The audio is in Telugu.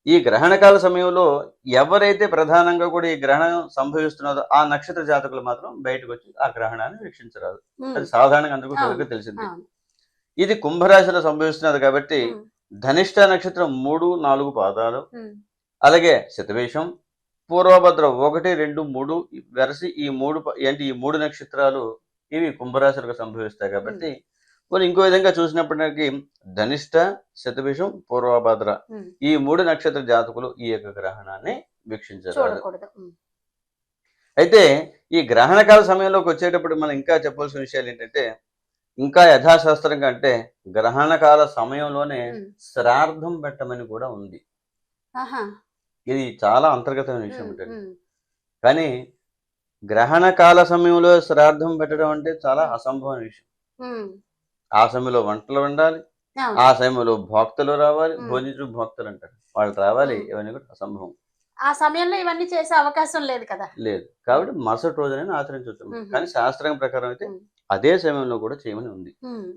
ఈ గ్రహణకాల సమయంలో ఎవరైతే ప్రధానంగా కూడా ఈ గ్రహణం సంభవిస్తున్నదో ఆ నక్షత్ర జాతకులు మాత్రం బయటకు వచ్చి ఆ గ్రహణాన్ని వీక్షించరాదు. హ్మ్. అది సాధారణంగా అందరికీ అవును. సరిగ్గా తెలిసింది. అవును. ఇది కుంభరాశిలో సంభవిస్తున్నది కాబట్టి హ్మ్. ధనిష్ట నక్షత్రం 3, 4 పాదాలు, హ్మ్. అలాగే శతభిషం, పూర్వభద్ర 1, 2, 3 వెరసి ఈ 3 ఏంటి ఈ 3 నక్షత్రాలు ఇవి కుంభరాశులకు సంభవిస్తాయి హ్మ్. కాబట్టి పోనీ ఇంకో విధంగా చూసినప్పటికీ ధనిష్ట, శతభిషం, పూర్వభద్ర హ్మ్. ఈ 3 నక్షత్ర జాతకులు ఈ యొక్క గ్రహణాన్ని వీక్షించరాదు. చూడకూడదు. హ్మ్. అయితే ఈ గ్రహణకాల సమయంలోకి వచ్చేటప్పుడు మనం ఇంకా చెప్పాల్సిన విషయాలు ఏంటంటే ఇంకా యథాశాస్త్రంగా అంటే గ్రహణకాల సమయంలోనే హ్మ్. శ్రార్థం పెట్టమని కూడా ఉంది. ఆహా! ఇది చాలా అంతర్గతమైన విషయం హ్మ్. అంటండి. హ్మ్. కానీ గ్రహణకాల సమయంలో శ్రాద్ధం పెట్టడం అంటే చాలా హ్మ్. అసంభవమైన విషయం. హ్మ్. ఆ సమయంలో వంటలు వండాలి. అవును. ఆ సమయంలో భోక్తలు రావాలి. హ్మ్. భోజనం భోక్తలు అంటారు. వాళ్ళు రావాలి. హ్మ్. ఇవన్నీ కూడా అసంభవం. ఆ సమయంలో ఇవన్నీ చేసే అవకాశం లేదు కదా! లేదు. హ్మ్. కాబట్టి మరుసటి రోజునైనా ఆచరించొచ్చు. హుహు. కానీ శాస్త్రం ప్రకారం అయితే హ్మ్. అదే సమయంలో కూడా చేయమని ఉంది. హ్మ్.